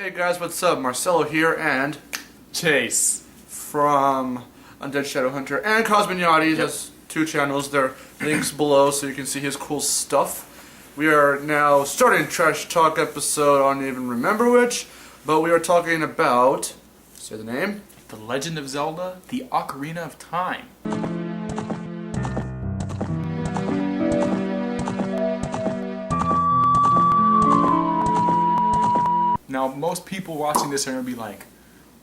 Hey guys, what's up? Marcelo here and Chase from Undead Shadowhunter and Cozman Yatti. He has two channels. There are links below so you can see his cool stuff. We are now starting Trash Talk episode, I don't even remember which, but we are talking about, say the name? The Legend of Zelda, the Ocarina of Time. Now, most people watching this are going to be like,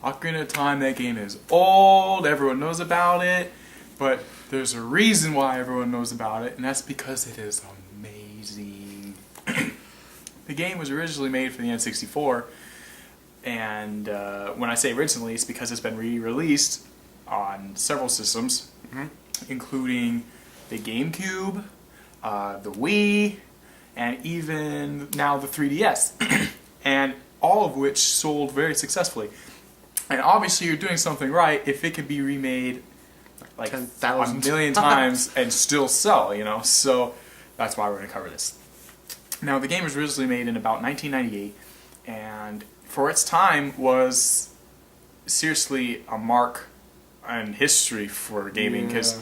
Ocarina of Time, that game is old, everyone knows about it, but there's a reason why everyone knows about it, and that's because it is amazing. The game was originally made for the N64, and when I say originally, it's because it's been re-released on several systems, including the GameCube, the Wii, and even now the 3DS. And all of which sold very successfully. And obviously you're doing something right if it can be remade like 10,000 a million times and still sell, you know? So that's why we're going to cover this. Now, the game was originally made in about 1998, and for its time was seriously a mark in history for gaming, because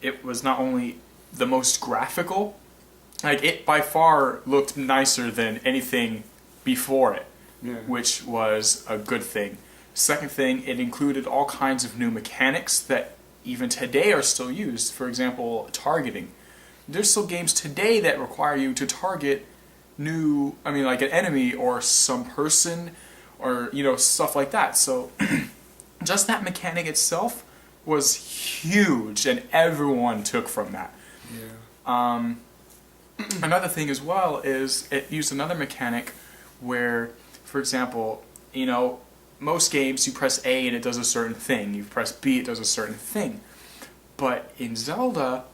it was not only the most graphical, like it by far looked nicer than anything before it, which was a good thing. Second thing, it included all kinds of new mechanics that even today are still used. For example, targeting. There's still games today that require you to target like an enemy or some person or, stuff like that. So just that mechanic itself was huge, and everyone took from that. Another thing as well is it used another mechanic where, for example, most games you press A and it does a certain thing. You press B, it does a certain thing. But in Zelda,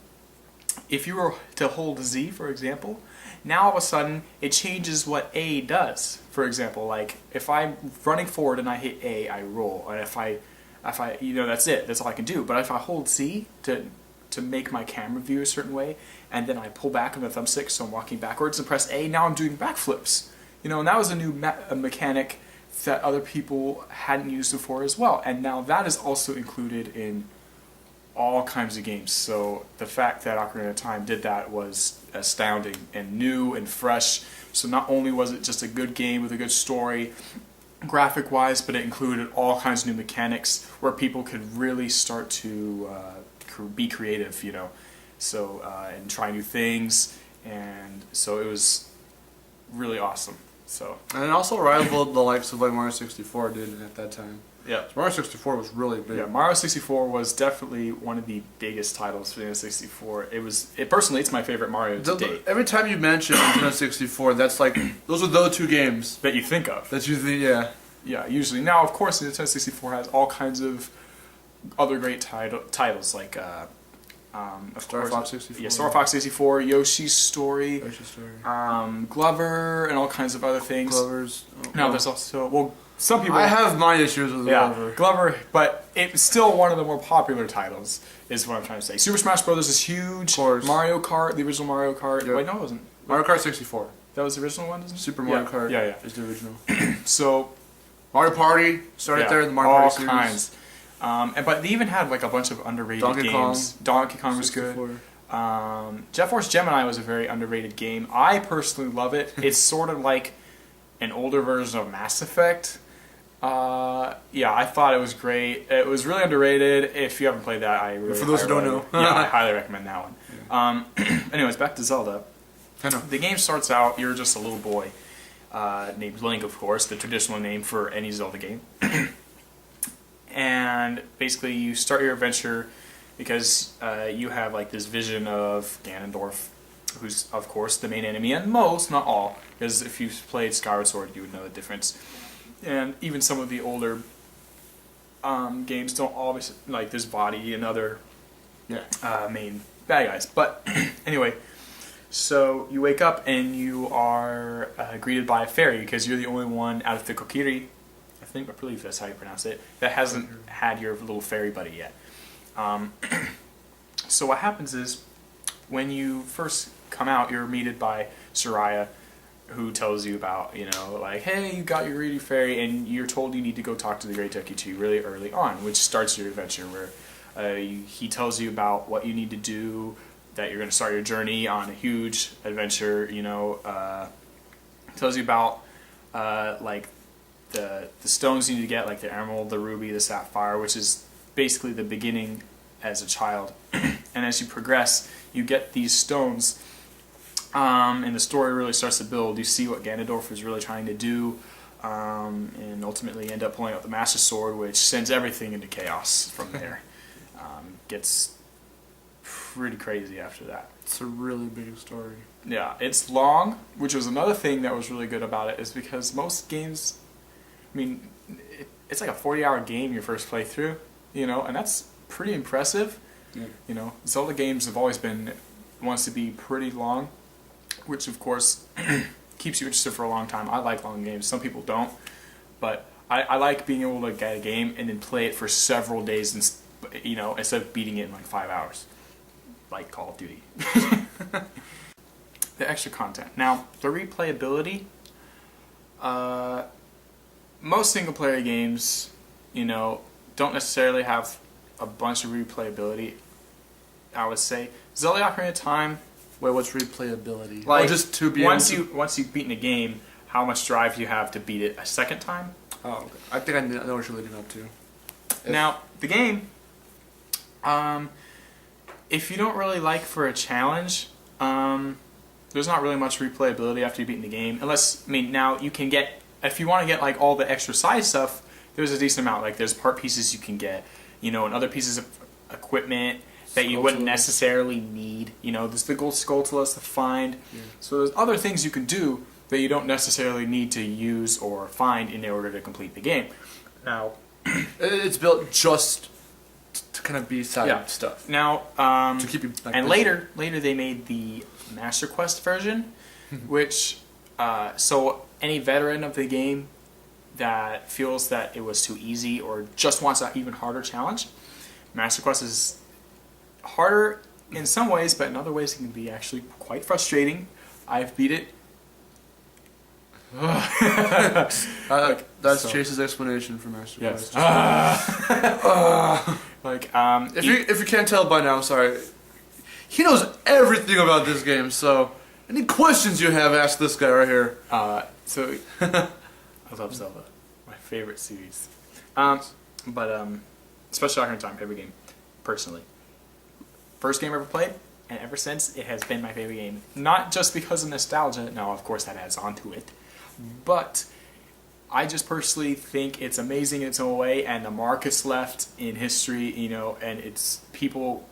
if you were to hold Z, for example, now all of a sudden it changes what A does. For example, like if I'm running forward and I hit A, I roll. And if I that's it. That's all I can do. But if I hold Z to make my camera view a certain way, and then I pull back on the thumbstick so I'm walking backwards and press A, now I'm doing backflips. And that was a new mechanic that other people hadn't used before as well. And now that is also included in all kinds of games. So the fact that Ocarina of Time did that was astounding and new and fresh. So not only was it just a good game with a good story, graphic-wise, but it included all kinds of new mechanics where people could really start to be creative, So, and try new things. And so it was really awesome. So, and it also rivaled the likes of like Mario 64 did at that time. Yeah, Mario 64 was really big. Yeah, Mario 64 was definitely one of the biggest titles for the N64. Personally, it's my favorite Mario to date. Every time you mention Nintendo 64, that's like those are the two games that you think of. That you think, yeah, usually. Now, of course, the Nintendo 64 has all kinds of other great titles like. Star Fox 64. Yeah, Star Fox 64, Yoshi's Story, Glover, and all kinds of other things. Glover's. Now there's also some people. I have my issues with Glover, but it's still one of the more popular titles. Is what I'm trying to say. Super Smash Bros. Is huge. Of course. Mario Kart, the original Mario Kart. Yep. Wait, no, it wasn't. Mario Kart 64. That was the original one, isn't it? Super Mario Kart. Yeah. Is the original. So, Mario Party started there. The Mario Party series. All kinds. But they even had like a bunch of underrated games. Donkey Kong was 64. Good. Jet Force Gemini was a very underrated game. I personally love it. It's sort of like an older version of Mass Effect. I thought it was great. It was really underrated. If you haven't played that, for those who don't know, I highly recommend that one. Anyways, back to Zelda. I know. The game starts out, you're just a little boy named Link, of course, the traditional name for any Zelda game. And basically you start your adventure because you have like this vision of Ganondorf, who's of course the main enemy, and most, not all, because if you've played Skyward Sword you would know the difference. And even some of the older games don't always, like this body and other main bad guys. But anyway, so you wake up and you are greeted by a fairy because you're the only one out of the Kokiri, I believe that's how you pronounce it, that hasn't had your little fairy buddy yet. So what happens is, when you first come out, you're greeted by Soraya, who tells you about, like, hey, you got your Reedy Fairy, and you're told you need to go talk to the Great Ducky Tree really early on, which starts your adventure, where he tells you about what you need to do, that you're going to start your journey on a huge adventure, tells you about, like, the stones you need to get, like the emerald, the ruby, the sapphire, which is basically the beginning as a child. And as you progress, you get these stones, and the story really starts to build. You see what Ganondorf is really trying to do, and ultimately end up pulling out the Master Sword, which sends everything into chaos from there. Gets pretty crazy after that. It's a really big story. Yeah, it's long, which was another thing that was really good about it, is because most games, I mean, it's like a 40-hour game your first playthrough, and that's pretty impressive. Yeah. Zelda games have always been wants to be pretty long, which of course keeps you interested for a long time. I like long games. Some people don't, but I like being able to get a game and then play it for several days, and instead of beating it in like 5 hours, like Call of Duty. The extra content. Now, the replayability. Most single-player games, don't necessarily have a bunch of replayability. I would say Zelda Ocarina of Time. Wait, what's replayability? Like, just to be once you've beaten a game, how much drive do you have to beat it a second time? Oh, okay. I think I know what you're leading up to. Now, the game, if you don't really like for a challenge, there's not really much replayability after you've beaten the game. Unless, now you can get, if you want to get like all the extra side stuff, there's a decent amount. Like there's part pieces you can get, and other pieces of equipment that you wouldn't necessarily need. There's the gold Skulltulas to find. Yeah. So there's other things you can do that you don't necessarily need to use or find in order to complete the game. Now, it's built just to kind of be side stuff. Now, to keep you. And later they made the Master Quest version, which so any veteran of the game that feels that it was too easy or just wants an even harder challenge, Master Quest is harder in some ways, but in other ways it can be actually quite frustrating. I've beat it. That's Chase's explanation for Master Quest. If you can't tell by now, I'm sorry. He knows everything about this game, so any questions you have, ask this guy right here. I love Zelda, my favorite series. Especially Ocarina of Time, favorite game, personally. First game I ever played, and ever since, it has been my favorite game. Not just because of nostalgia, no, of course that adds on to it, but I just personally think it's amazing in its own way, and the mark it's left in history, and it's people,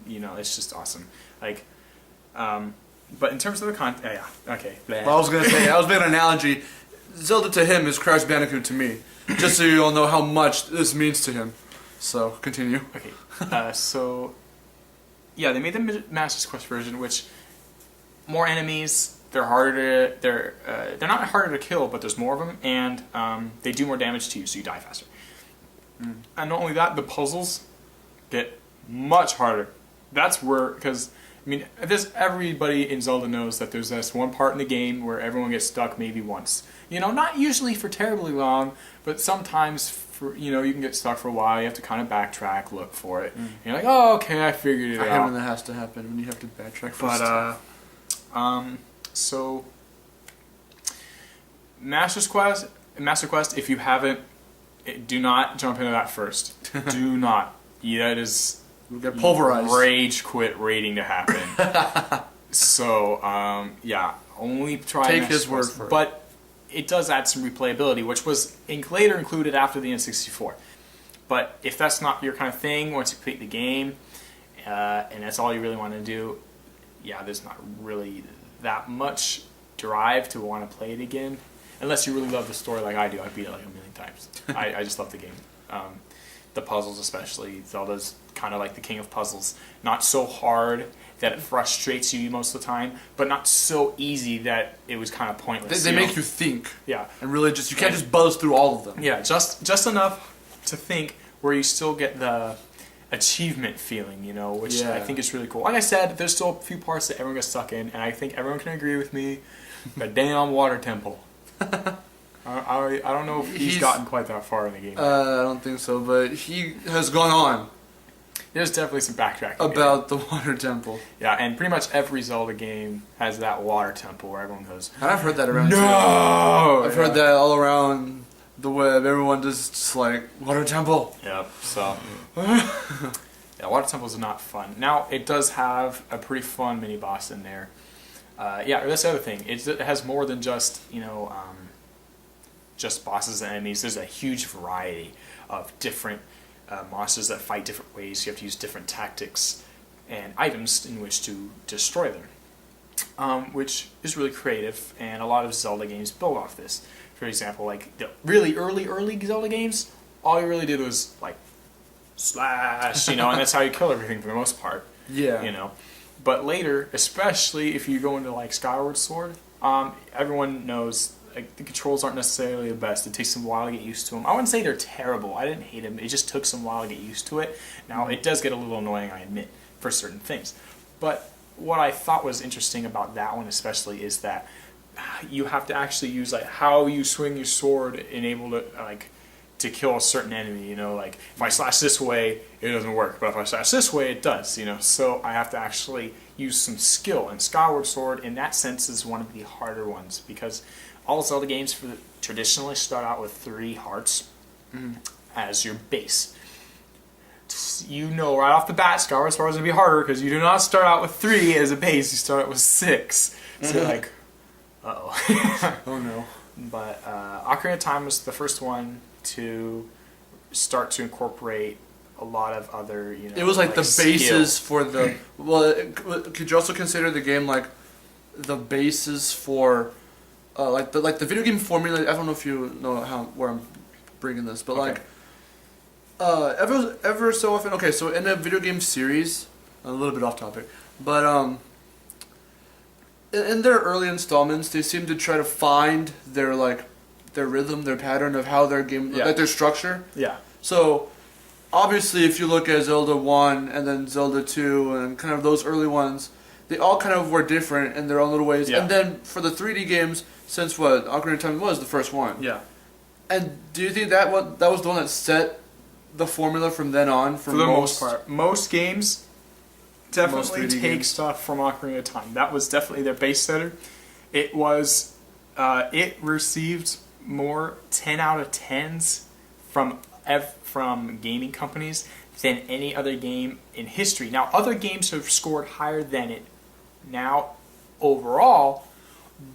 it's just awesome. Like, but in terms of the content, okay. Well, I was gonna say, I was making an analogy. Zelda to him is Crash Bandicoot to me, just so you all know how much this means to him. So continue. Okay. They made the Master Quest version, which more enemies. They're harder to. They're not harder to kill, but there's more of them, and they do more damage to you, so you die faster. And not only that, the puzzles get much harder. That's where, because everybody in Zelda knows that there's this one part in the game where everyone gets stuck maybe once. Not usually for terribly long, but sometimes for you can get stuck for a while. You have to kind of backtrack, look for it. And you're like, oh, okay, I figured it out. I hate when that has to happen when you have to backtrack for stuff. So Master Quest, if you haven't, do not jump into that first. Do not. That is you'll get pulverized. Rage quit waiting to happen. So only try. Take his word for it. But it does add some replayability, which was later included after the N64. But if that's not your kind of thing, once you complete the game, and that's all you really want to do, there's not really that much drive to want to play it again, unless you really love the story like I do. I beat it like a million times. I just love the game. The puzzles especially. Zelda's kind of like the king of puzzles. Not so hard that it frustrates you most of the time, but not so easy that it was kind of pointless. They make you think. Yeah. And really you can't just buzz through all of them. Yeah, just enough to think where you still get the achievement feeling, which I think is really cool. Like I said, there's still a few parts that everyone gets stuck in, and I think everyone can agree with me The damn water temple. I don't know if he's gotten quite that far in the game. I don't think so, but he has gone on. There's definitely some backtracking about the water temple. Yeah, and pretty much every Zelda game has that water temple where everyone goes, And I've heard that around too. I've heard that all around the web. Everyone just like, water temple. Yep, so... yeah, water temples are not fun. Now, it does have a pretty fun mini-boss in there. Yeah, that's the other thing. It has more than just, just bosses and enemies. There's a huge variety of different monsters that fight different ways. You have to use different tactics and items in which to destroy them, which is really creative, and a lot of Zelda games build off this. For example, like the really early Zelda games, all you really did was like slash, and that's how you kill everything for the most part. Yeah. But later, especially if you go into like Skyward Sword, everyone knows like the controls aren't necessarily the best. It takes some while to get used to them. I wouldn't say they're terrible. I didn't hate them. It just took some while to get used to it. Now, it does get a little annoying, I admit, for certain things. But what I thought was interesting about that one especially is that you have to actually use like how you swing your sword and able to to kill a certain enemy. Like if I slash this way, it doesn't work, but if I slash this way, it does. So I have to actually use some skill. And Skyward Sword, in that sense, is one of the harder ones because all Zelda games traditionally start out with 3 hearts as your base. Right off the bat, Skyward Sword is going to be harder because you do not start out with 3 as a base. You start out with 6. So you're like, uh-oh. Oh no. But Ocarina of Time was the first one to start to incorporate a lot of other, It was like the basis for the... Well, could you also consider the game like the basis for... like the video game formula? I don't know if you know where I'm bringing this, but okay. ever so often. Okay, so in a video game series, a little bit off topic, but in their early installments, they seem to try to find their rhythm, their pattern of how their game, like their structure. Yeah. So obviously, if you look at Zelda 1 and then Zelda 2 and kind of those early ones, they all kind of were different in their own little ways. Yeah. And then for the 3D games, since Ocarina of Time was the first one. Yeah. And do you think that was the one that set the formula from then on for the most part? Most games definitely take stuff from Ocarina of Time. That was definitely their base setter. It was, it received more 10 out of 10s from gaming companies than any other game in history. Now, other games have scored higher than it now overall,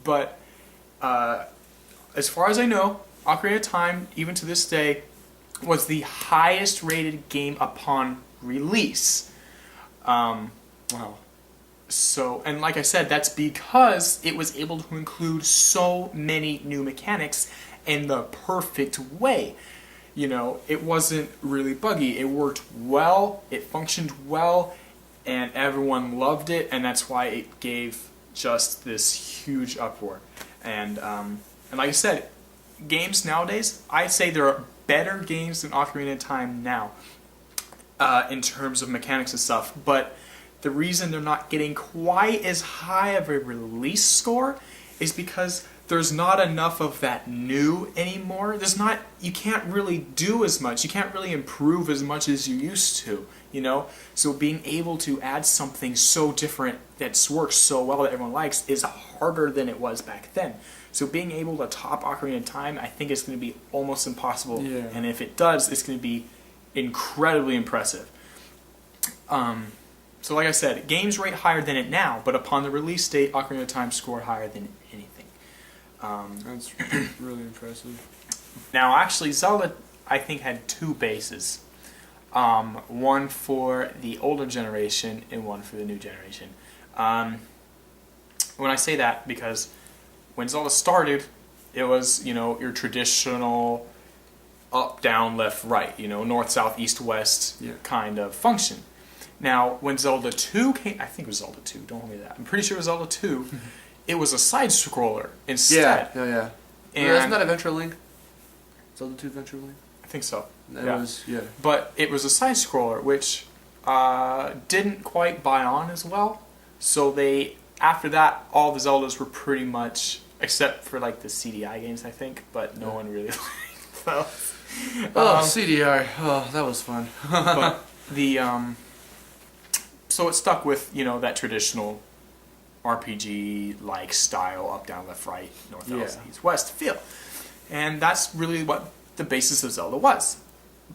but as far as I know, Ocarina of Time, even to this day, was the highest rated game upon release. Wow. So, and like I said, that's because it was able to include so many new mechanics in the perfect way. It wasn't really buggy. It worked well, it functioned well, and everyone loved it, and that's why it gave just this huge uproar. And like I said, games nowadays, I'd say there are better games than Ocarina of Time now in terms of mechanics and stuff, but the reason they're not getting quite as high of a release score is because there's not enough of that new anymore. You can't really do as much. You can't really improve as much as you used to, So being able to add something so different that works so well that everyone likes is harder than it was back then. So being able to top Ocarina of Time, I think it's going to be almost impossible. Yeah. And if it does, it's going to be incredibly impressive. So like I said, games rate higher than it now, but upon the release date, Ocarina of Time scored higher than anything. That's really impressive. Now, actually, Zelda, I think, had 2 bases. One for the older generation and one for the new generation. When I say that, because when Zelda started, it was, your traditional up, down, left, right, north, south, east, west kind of function. Now, when Zelda 2 came, I think it was Zelda 2, don't hold me to that. I'm pretty sure it was Zelda 2. It was a side-scroller instead. Yeah. And isn't that Adventure Link? Zelda 2 Adventure Link? I think so. It was. But it was a side-scroller, which didn't quite buy on as well. So they after that, all the Zeldas were pretty much, except for like the CDI games, I think, but no one really liked those. CDI. Oh, that was fun. But so it stuck with, that traditional RPG-like style, up, down, left, right, north, south, east, west feel. And that's really what the basis of Zelda was.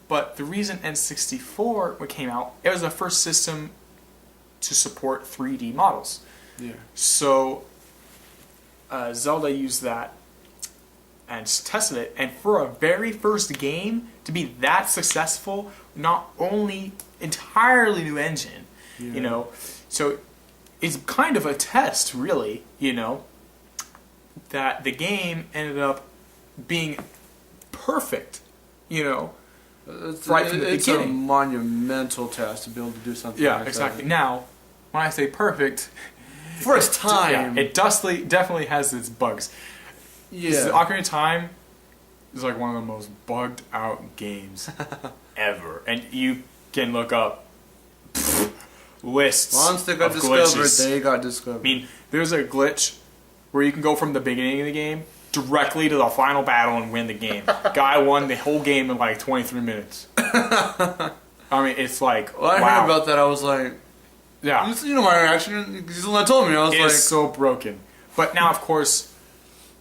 But the reason N64 came out, it was the first system to support 3D models. Yeah. So Zelda used that and tested it, and for a very first game to be that successful, not only entirely new engine, so it's kind of a test, really, that the game ended up being perfect, right from the it's beginning. a monumental task to be able to do something Yeah, like exactly. that. Now, when I say perfect, For its time. it definitely has its bugs. Yeah. Ocarina of Time is like one of the most bugged out games ever, and you can look up lists. Once they got of discovered, glitches. they got discovered. I mean, there's a glitch where you can go from the beginning of the game directly to the final battle and win the game. Guy won the whole game in like 23 minutes. I mean, it's like, When I wow. heard about that, I was like, Yeah. you know my reaction. He's the one that told me. I was like, It's so broken. But now, of course,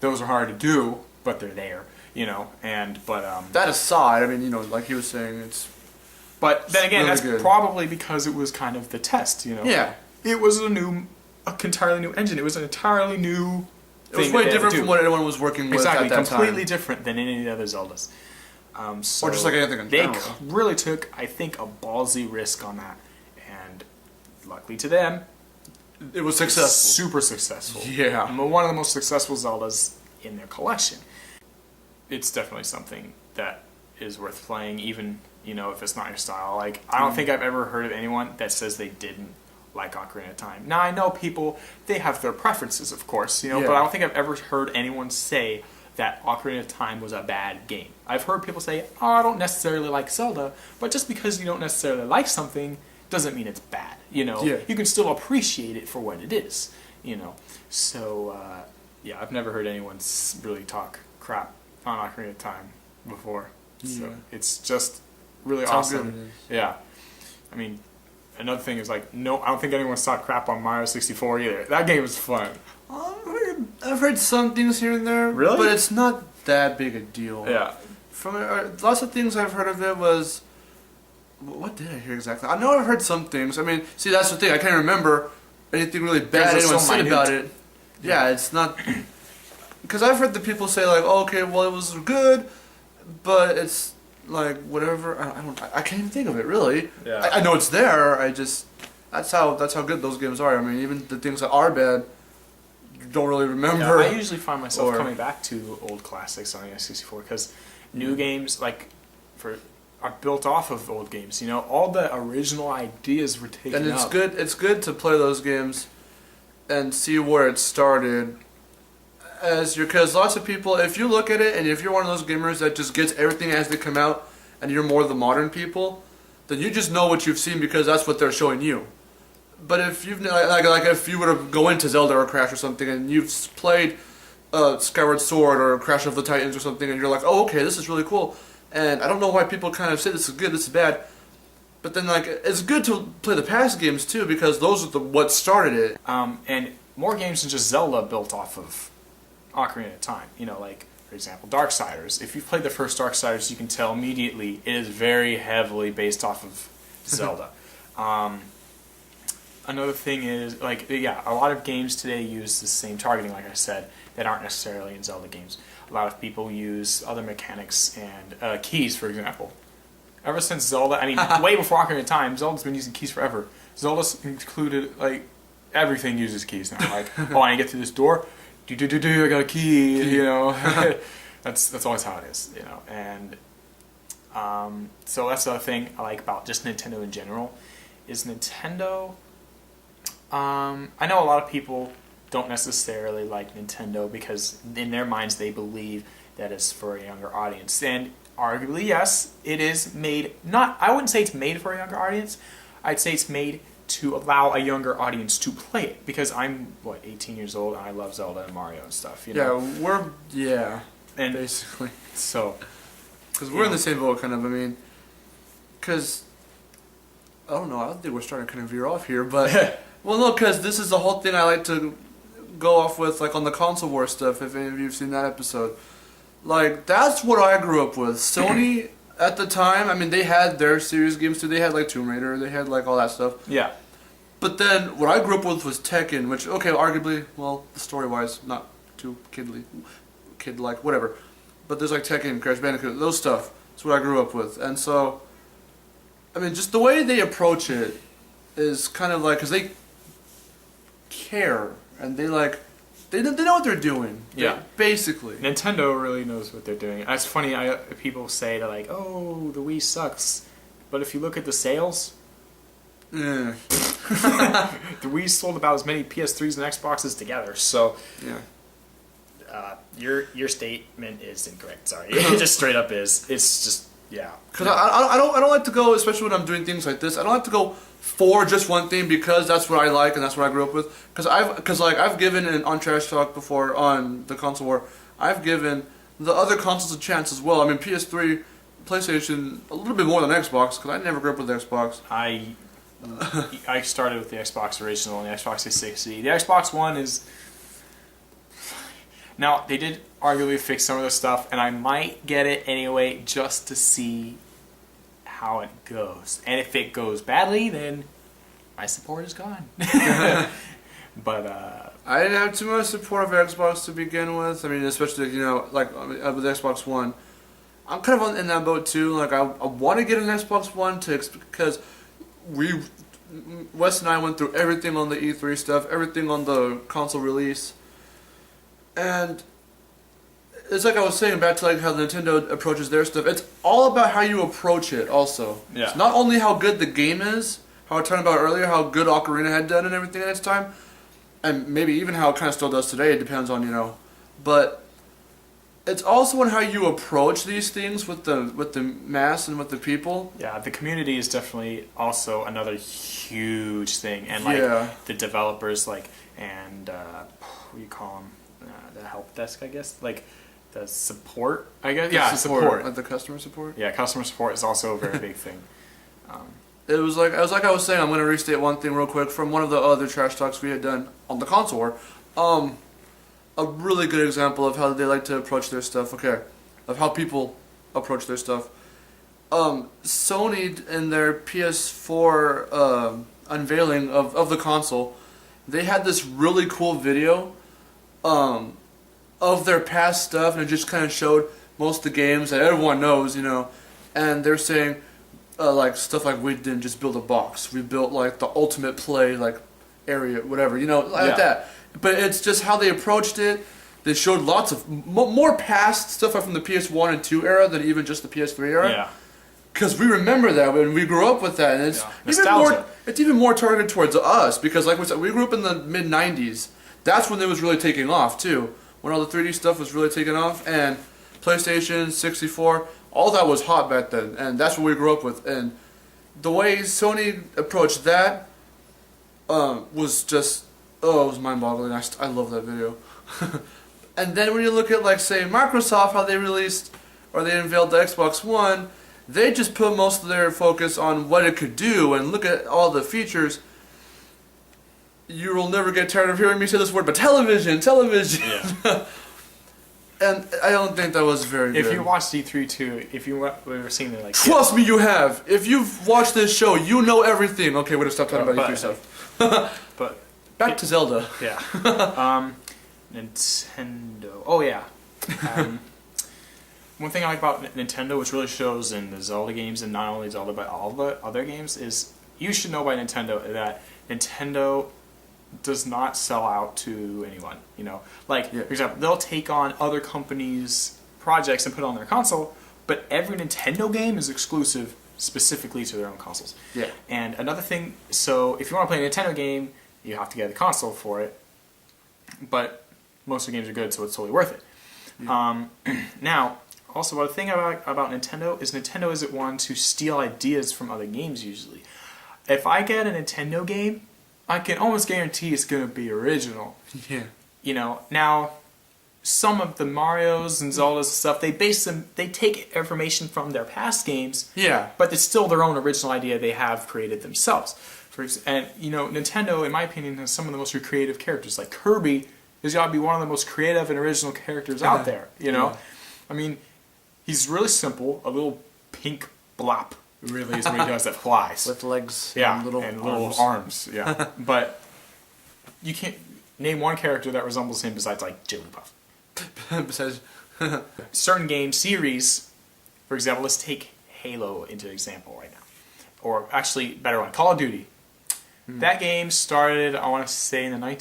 those are hard to do, but they're there, that aside, I mean, like he was saying, it's But then again, really that's good. probably because it was kind of the test, Yeah. It was an entirely new engine. It was an entirely new It was thing way that they had to different do. from what anyone was working with Exactly, at that time. completely different than any of the other Zeldas. So Or just like anything in they general. really took, I think, a ballsy risk on that, and luckily to them, It was successful. super successful. Yeah. One of the most successful Zeldas in their collection. It's definitely something that is worth playing, even if it's not your style. Like, I don't think I've ever heard of anyone that says they didn't like Ocarina of Time. Now, I know people, they have their preferences, of course, but I don't think I've ever heard anyone say that Ocarina of Time was a bad game. I've heard people say, oh, I don't necessarily like Zelda, but just because you don't necessarily like something doesn't mean it's bad, Yeah. You can still appreciate it for what it is, So, I've never heard anyone really talk crap on Ocarina of Time before. So, it's just really That's how awesome. good it is. Yeah. I mean, another thing is like, no, I don't think anyone's talked crap on Mario 64 either. That game was fun. I've heard some things here and there. Really? But it's not that big a deal. Yeah. From lots of things I've heard of it was... What did I hear exactly? I know I've heard some things. I mean, see, that's the thing. I can't remember anything really bad it's anyone so said minute. about it. Yeah, it's not... Because I've heard the people say, like, oh, okay, well, it was good, but it's, like, whatever. I can't even think of it, really. Yeah. I know it's there. I just... That's how good those games are. I mean, even the things that are bad, you don't really remember. I usually find myself Or- coming back to old classics on the N64 because new games are built off of old games. All the original ideas were taken And it's up. good. It's good to play those games and see where it started. Because lots of people, if you look at it, and if you're one of those gamers that just gets everything as they come out, and you're more the modern people, then you just know what you've seen because that's what they're showing you. But if you've like if you were to go into Zelda or Crash or something, and you've played Skyward Sword or Crash of the Titans or something, and you're like, oh, okay, this is really cool. And I don't know why people kind of say this is good, this is bad. But then, it's good to play the past games, too, because those are what started it. And more games than just Zelda built off of Ocarina of Time. For example, Darksiders. If you've played the first Darksiders, you can tell immediately it is very heavily based off of Zelda. Another thing is, a lot of games today use the same targeting, like I said, that aren't necessarily in Zelda games. A lot of people use other mechanics and keys, for example. Ever since Zelda, I mean, way before Ocarina of Time, Zelda's been using keys forever. Zelda's included, everything uses keys now. Oh, I need to get through this door. I got a key, That's always how it is, And so that's the other thing I like about just Nintendo in general, is Nintendo... I know a lot of people don't necessarily like Nintendo because in their minds they believe that it's for a younger audience. And arguably, yes, it is made, I wouldn't say it's made for a younger audience. I'd say it's made to allow a younger audience to play it, because I'm 18 years old and I love Zelda and Mario and stuff. You know? And basically, so because we're in the same boat, kind of. I mean, because I don't know. I think we're starting to kind of veer off here, but well, no, because this is the whole thing I like to go off with, like on the console war stuff. If any of you've seen that episode, like that's what I grew up with. Sony at the time, I mean, they had their series games too. They had like Tomb Raider. They had like all that stuff. Yeah. But then what I grew up with was Tekken, which arguably, well, story-wise, not too kid-like, whatever. But there's like Tekken, Crash Bandicoot, those stuff. That's what I grew up with. And so, I mean, just the way they approach it is kind of like, because they care, and they like, they know what they're doing. Yeah. Basically. Nintendo really knows what they're doing. It's funny, people say they're like, oh, the Wii sucks. But if you look at the sales, yeah. the Wii sold about as many PS3s and Xboxes together, so yeah. Your statement is incorrect. Sorry, it just straight up is. It's just Because I don't like to go, especially when I'm doing things like this. I don't like to go for just one thing because that's what I like and that's what I grew up with. Because I've given on Trash Talk before on the console war, I've given the other consoles a chance as well. I mean PS3, PlayStation, a little bit more than Xbox because I never grew up with Xbox. I started with the Xbox original and the Xbox 360. The Xbox One is... Now, they did arguably fix some of the stuff, and I might get it anyway just to see how it goes. And if it goes badly, then my support is gone. But I didn't have too much support of Xbox to begin with. I mean, especially, like with Xbox One. I'm kind of in that boat too. Like, I want to get an Xbox One because Wes and I went through everything on the E3 stuff, everything on the console release. And it's like I was saying, back to like how Nintendo approaches their stuff. It's all about how you approach it also. Yeah. It's not only how good the game is, how I talked about earlier, how good Ocarina had done and everything at its time, and maybe even how it kind of still does today. It depends on, but it's also on how you approach these things with the mass and with the people. Yeah, the community is definitely also another huge thing. And like the developers, like, and what do you call them? The help desk, I guess, like the support, I guess. Yeah, support. Like the customer support. Yeah, customer support is also a very big thing. It was like I was saying. I'm going to restate one thing real quick from one of the other trash talks we had done on the console war. A really good example of how they like to approach their stuff. Okay, of how people approach their stuff. Sony in their PS4 unveiling of the console, they had this really cool video. Of their past stuff, and it just kind of showed most of the games that everyone knows, and they're saying, like, stuff like, we didn't just build a box, we built, like, the ultimate play, like, area, whatever, like that. But it's just how they approached it. They showed lots of, more past stuff from the PS1 and 2 era than even just the PS3 era. Yeah. Because we remember that when we grew up with that, and it's even more targeted towards us, because like we said, we grew up in the mid-90s. That's when it was really taking off, too. When all the 3D stuff was really taking off, and PlayStation, 64, all that was hot back then, and that's what we grew up with. And the way Sony approached that was just, it was mind-boggling. I love that video. And then when you look at, like, say, Microsoft, how they released, or they unveiled the Xbox One, they just put most of their focus on what it could do, and look at all the features. You will never get tired of hearing me say this word, but television. Yeah. And I don't think that was very good. If you watched E3 too, if you were seeing it like... Trust me, you have. If you've watched this show, you know everything. Okay, we're going to stop talking about E3 stuff. But back to Zelda. Yeah. Nintendo. Oh, yeah. One thing I like about Nintendo, which really shows in the Zelda games, and not only Zelda, but all the other games, is you should know by Nintendo that Nintendo does not sell out to anyone, Like, for example, they'll take on other companies' projects and put it on their console, but every Nintendo game is exclusive specifically to their own consoles. Yeah. And another thing, so if you want to play a Nintendo game, you have to get a console for it, but most of the games are good, so it's totally worth it. Yeah. Now, also, one thing about Nintendo isn't one to steal ideas from other games usually. if I get a Nintendo game, I can almost guarantee it's going to be original. Yeah. You know, now some of the Marios and Zeldas and stuff, they take information from their past games. Yeah. But it's still their own original idea they have created themselves. And you know, Nintendo, in my opinion, has some of the most creative characters. Like Kirby has got to be one of the most creative and original characters out there. You know, Yeah. I mean, he's really simple. A little pink blop really is what he does that flies. With legs Yeah, and little little arms. Yeah, but you can't name one character that resembles him besides like Jigglypuff. Besides, Certain game series, for example, let's take Halo into example right now, or actually better one, Call of Duty. That game started, I want to say, in the early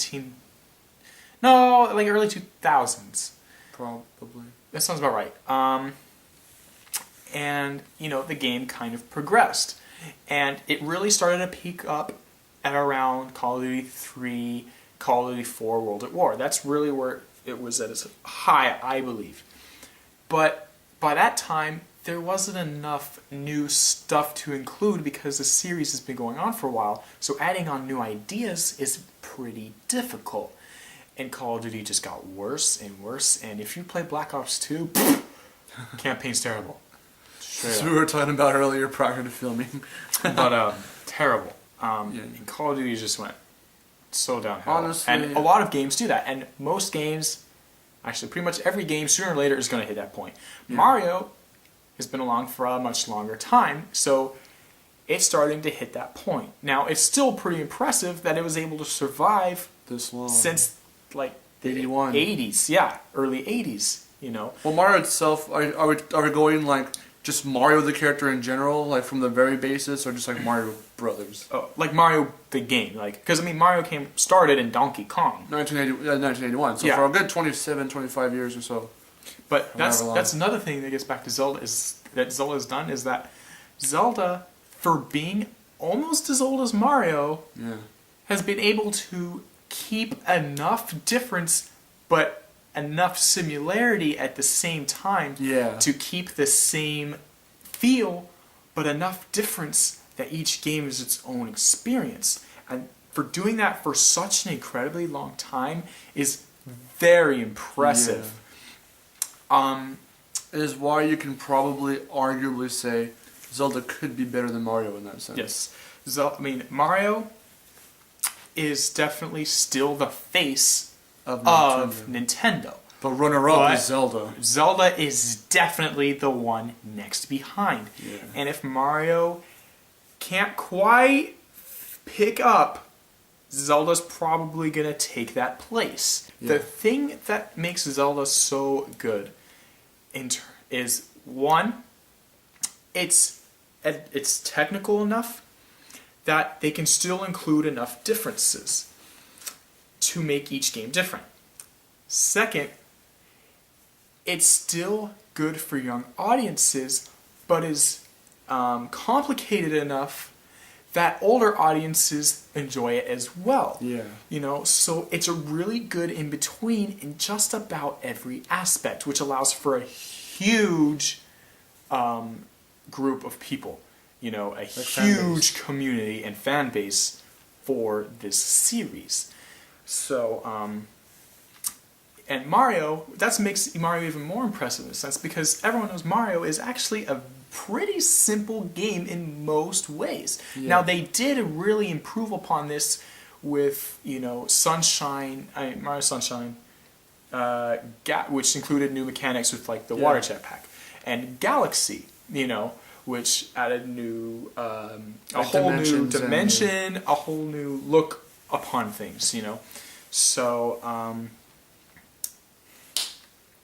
2000s. probably. That sounds about right. And, you know, the game kind of progressed. And it really started to peak up at around Call of Duty 3, Call of Duty 4, World at War. That's really where it was at its high, I believe. But by that time, there wasn't enough new stuff to include because the series has been going on for a while. So adding on new ideas is pretty difficult. And Call of Duty just got worse and worse. And if you play Black Ops 2, campaign's terrible. So we were talking about earlier prior to filming. But terrible. Yeah. And Call of Duty just went so downhill. Honestly, and a lot of games do that. And most games, actually pretty much every game, sooner or later is going to hit that point. Yeah. Mario has been along for a much longer time, so it's starting to hit that point. Now, it's still pretty impressive that it was able to survive this long. since like the 81. 80s. Yeah, early 80s, you know. Well, Mario itself, are we going like just Mario the character in general, like from the very basis, or just like Mario Brothers? Like Mario the game, like, because I mean Mario started in Donkey Kong. 1981, so Yeah. for a good 27, 25 years or so. But However long. that's another thing that gets back to Zelda that Zelda's done is that Zelda, for being almost as old as Mario, Yeah. has been able to keep enough difference, but enough similarity at the same time Yeah. to keep the same feel, but enough difference that each game is its own experience. And for doing that for such an incredibly long time is very impressive. It is why you can probably arguably say Zelda could be better than Mario in that sense. Yes. I mean, Mario is definitely still the face Of of Nintendo. But runner-up But is Zelda. Zelda is definitely the one next behind. Yeah. And if Mario can't quite pick up, Zelda's probably going to take that place. Yeah. The thing that makes Zelda so good is, one, it's technical enough that they can still include enough differences to make each game different. Second, it's still good for young audiences, but is complicated enough that older audiences enjoy it as well. Yeah. You know, so it's a really good in between in just about every aspect, which allows for a huge group of people. You know, a huge community and fan base for this series. So, and Mario, that makes Mario even more impressive in a sense, because everyone knows Mario is actually a pretty simple game in most ways. Yeah. Now, they did really improve upon this with, you know, Mario Sunshine, which included new mechanics with, like, the water jetpack, and Galaxy, you know, which added new, a whole new dimension, a whole new look upon things, you know. So,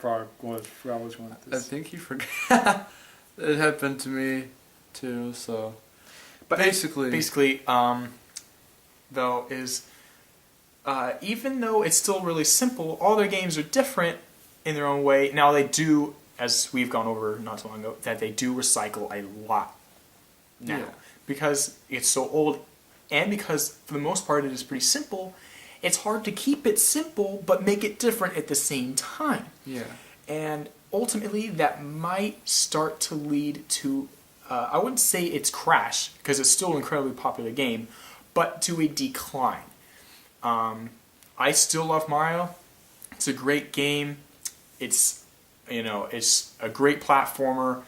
I think you forgot. It happened to me too. So, but basically, though, is even though it's still really simple, all their games are different in their own way. Now they do, as we've gone over not too long ago, that they do recycle a lot now. Yeah. Because it's so old, and because for the most part it is pretty simple. It's hard to keep it simple but make it different at the same time. Yeah. And ultimately that might start to lead to I wouldn't say it's crashed, because it's still an incredibly popular game, but to a decline. I still love Mario. It's a great game. It's, it's a great platformer.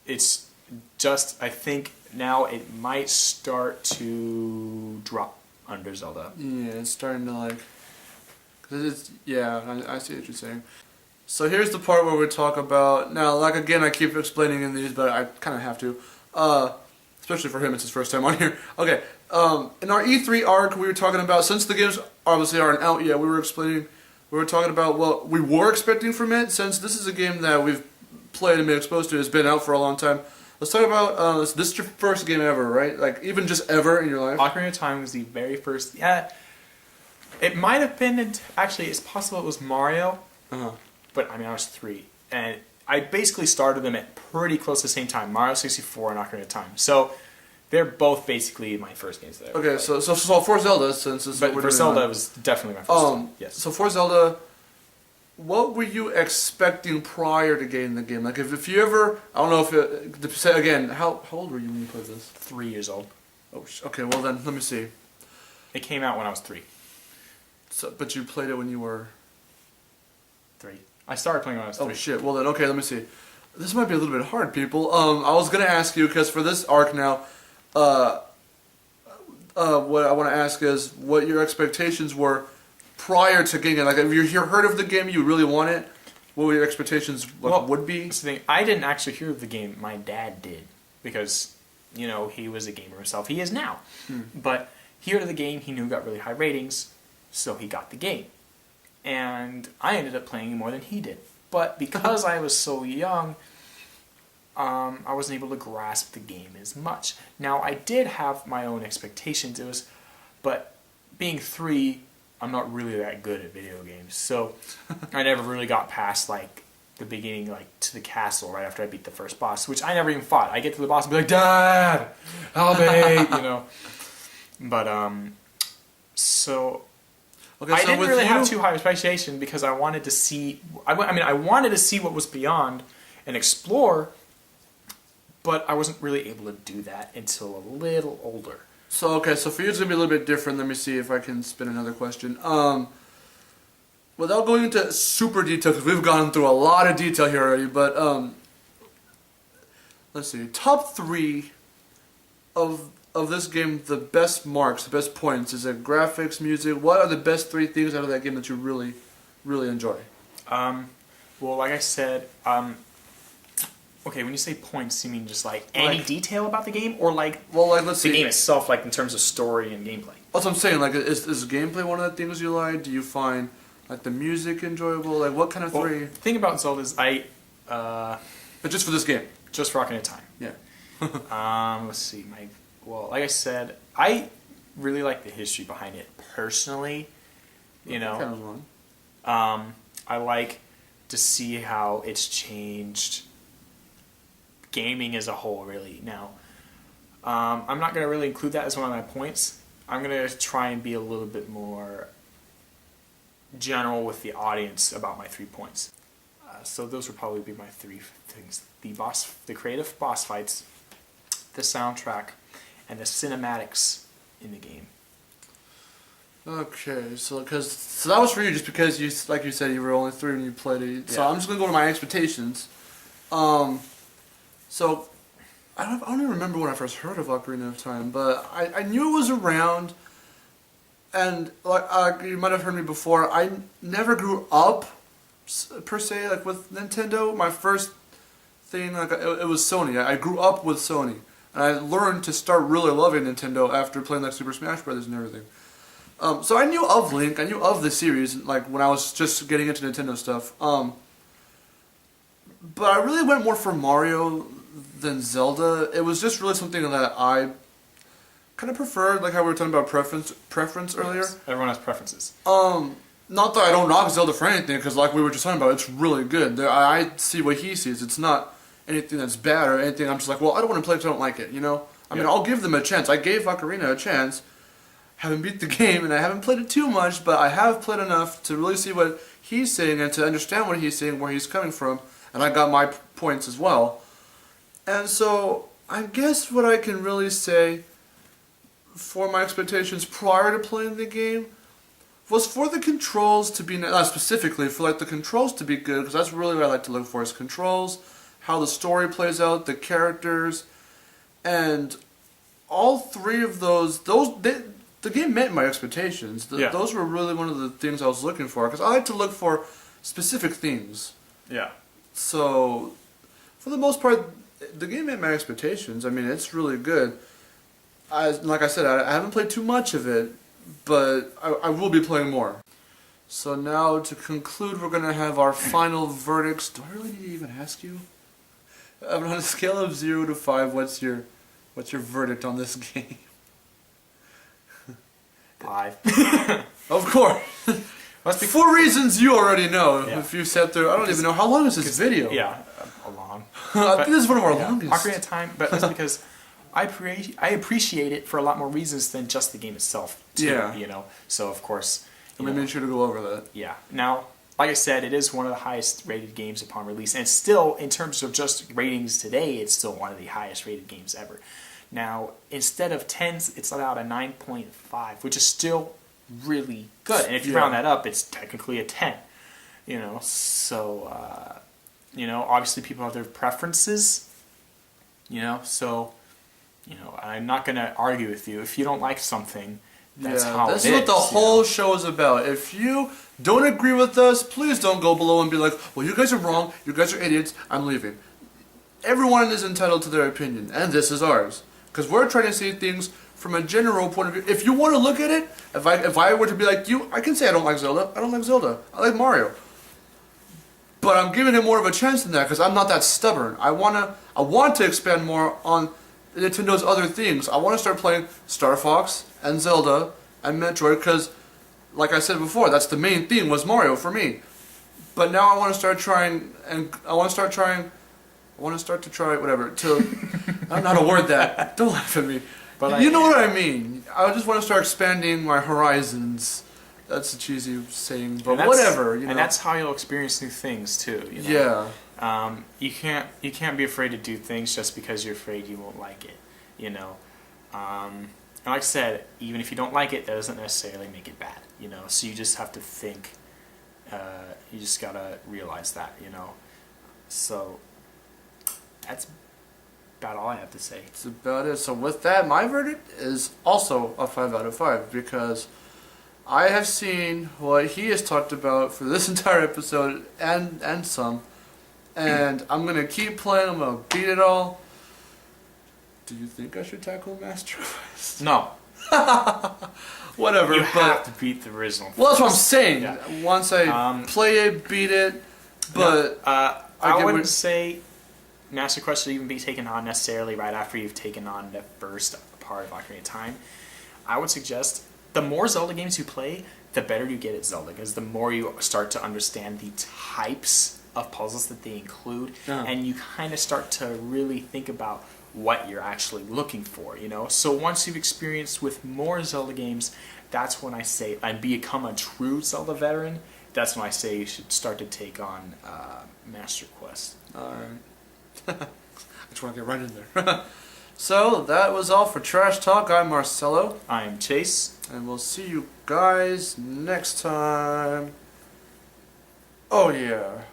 It's just, I think now it might start to drop under Zelda. Yeah, it's starting to like... Cause I see what you're saying. So here's the part where we talk about... Now, like, again, I keep explaining in these, but I kind of have to. Especially for him, it's his first time on here. Okay, in our E3 arc, we were talking about... Since the games obviously aren't out yet, we were talking about what we were expecting from it, since this is a game that we've played and been exposed to. It's been out for a long time. Let's talk about... this is your first game ever, right? Like, even just ever in your life? Ocarina of Time was the very first... Yeah, it might have been... Actually, it's possible it was Mario. Uh-huh. But, I was 3. And I basically started them at pretty close to the same time. Mario 64 and Ocarina of Time. So, they're both basically my first games that I Okay, played. so for Zelda, since this is But what for we're doing Zelda, now. it was definitely my first time. Yes. So for Zelda, what were you expecting prior to getting the game? Like, if you ever... I don't know if it... Again, how old were you when you played this? 3 years old. Oh, okay, well then, let me see. It came out when I was 3. So, but you played it when you were... 3. I started playing when I was 3. Oh shit, well then, okay, let me see. This might be a little bit hard, people. I was gonna ask you, because for this arc now, what I want to ask is what your expectations were prior to getting it. Like, if you heard of the game, you really want it, what your expectations would be? That's the thing. I didn't actually hear of the game. My dad did. Because, he was a gamer himself. He is now. But he heard of the game, he knew it got really high ratings, so he got the game. And I ended up playing more than he did. But because I was so young, I wasn't able to grasp the game as much. Now, I did have my own expectations. But being 3, I'm not really that good at video games. So I never really got past, like, the beginning, like, to the castle right after I beat the first boss, which I never even fought. I get to the boss and be like, Dad, help me, But, so... Okay, I so didn't really have too high expectation because I wanted to see... I wanted to see what was beyond and explore, but I wasn't really able to do that until a little older. So, okay, so for you it's going to be a little bit different. Let me see if I can spin another question. Without going into super detail, because we've gone through a lot of detail here already, but let's see. Top 3 of this game, the best marks, the best points. Is it graphics, music? What are the best 3 things out of that game that you really, really enjoy? Well, like I said, okay, when you say points, you mean just like any detail about the game, or like let's see. The game itself, like in terms of story and gameplay? That's what I'm saying. Like, is gameplay one of the things you like? Do you find like the music enjoyable? Like, what kind of 3? The thing about Zelda is But just for this game. Just for Ocarina of Time. Yeah. Let's see. Well, like I said, I really like the history behind it personally. Kind of one. I like to see how it's changed gaming as a whole, really. Now, I'm not going to really include that as one of my points. I'm going to try and be a little bit more general with the audience about my 3 points. So those would probably be my 3 things: the creative boss fights, the soundtrack, and the cinematics in the game. Okay, so that was for you, just because you, like you said, you were only 3 when you played it. So I'm just gonna go to my expectations. So I don't even remember when I first heard of Ocarina of Time, but I knew it was around, and like you might have heard me before. I never grew up per se like with Nintendo. My first thing, like, it was Sony. I grew up with Sony. And I learned to start really loving Nintendo after playing like Super Smash Brothers and everything. So I knew of Link, I knew of the series, like when I was just getting into Nintendo stuff. But I really went more for Mario than Zelda. It was just really something that I kind of preferred, like how we were talking about preference earlier. Yes. Everyone has preferences. Not that I don't knock Zelda for anything, because like we were just talking about, it's really good. I see what he sees. It's not anything that's bad or anything. I'm just like, well, I don't want to play it because I don't like it, I mean, I'll give them a chance. I gave Ocarina a chance. Haven't beat the game, and I haven't played it too much, but I have played enough to really see what he's saying and to understand what he's saying, where he's coming from, and I got my points as well. And so, I guess what I can really say for my expectations prior to playing the game was for the controls to be, not specifically, for like the controls to be good, because that's really what I like to look for is controls, how the story plays out, the characters, and all three of the game met my expectations. Those were really one of the things I was looking for, because I like to look for specific things. Yeah. So, for the most part, the game met my expectations. I mean, it's really good. Like I said, I haven't played too much of it, but I will be playing more. So now, to conclude, we're going to have our final verdicts. Do I really need to even ask you? On a scale of 0 to 5, what's your verdict on this game? 5. Of course. For reasons you already know. Yeah. If you sat through, I don't even know how long is this video. Yeah, a long. I think this is one of our longest. Ocarina of Time, but that's because I appreciate it for a lot more reasons than just the game itself. Too, Yeah. So of course. We made sure to go over that. Yeah. Now, like I said, it is one of the highest rated games upon release, and still, in terms of just ratings today, it's still one of the highest rated games ever. Now, instead of 10s, it's about a 9.5, which is still really good. And if you round that up, it's technically a 10. So obviously people have their preferences. So I'm not going to argue with you. If you don't like something, that's how it is. That's what the whole show is about. If you don't agree with us, please don't go below and be like, well, you guys are wrong, you guys are idiots, I'm leaving. Everyone is entitled to their opinion, and this is ours. Because we're trying to see things from a general point of view. If you want to look at it, if I were to be like you, I can say I don't like Zelda. I don't like Zelda. I like Mario. But I'm giving it more of a chance than that because I'm not that stubborn. I want to expand more on Nintendo's other things. I want to start playing Star Fox and Zelda and Metroid because, like I said before, that's the main theme was Mario for me. But now I want to start trying, and I want to start to try whatever. I don't know how to word that. Don't laugh at me. But you know what I mean. I just want to start expanding my horizons. That's a cheesy saying, but whatever. And that's how you'll experience new things too. Yeah. You can't be afraid to do things just because you're afraid you won't like it. And like I said, even if you don't like it, that doesn't necessarily make it bad. So you just have to think. You just gotta realize that. So that's about all I have to say. That's about it. So with that, my verdict is also a 5 out of 5 because I have seen what he has talked about for this entire episode and some, and I'm gonna keep playing. I'm gonna beat it all. Do you think I should tackle Master Quest? No. Whatever. You have to beat the original. Well, that's what I'm saying. Yeah. Once I play it, beat it, but I wouldn't say Master Quest should even be taken on necessarily right after you've taken on the first part of Ocarina of Time. I would suggest the more Zelda games you play, the better you get at Zelda, because the more you start to understand the types of puzzles that they include, and you kind of start to really think about what you're actually looking for, So once you've experienced with more Zelda games, that's when I say, and become a true Zelda veteran, that's when I say you should start to take on Master Quest. Alright. I just want to get right in there. So, that was all for Trash Talk. I'm Marcelo. I'm Chase. And we'll see you guys next time. Oh, yeah.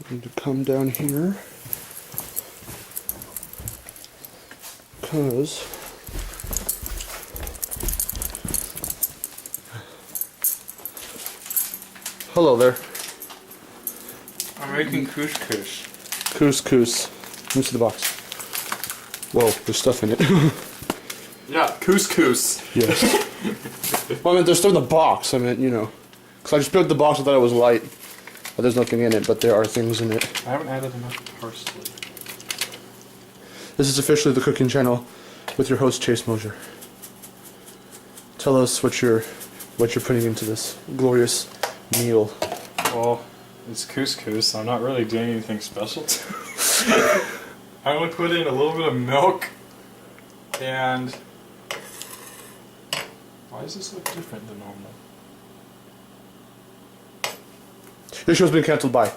Going to come down here because hello there. I'm making couscous. Couscous. Let me see the box. Whoa, there's stuff in it. Yeah, couscous. Yes. Well, I mean, there's stuff in the box. I mean, because I just picked the box. I thought it was light. But there's nothing in it, but there are things in it. I haven't added enough parsley. This is officially the cooking channel with your host, Chase Mosher. Tell us what you're putting into this glorious meal. Well, it's couscous, so I'm not really doing anything special to it. I only put in a little bit of milk, and why does this look different than normal? Your show's been cancelled. Bye.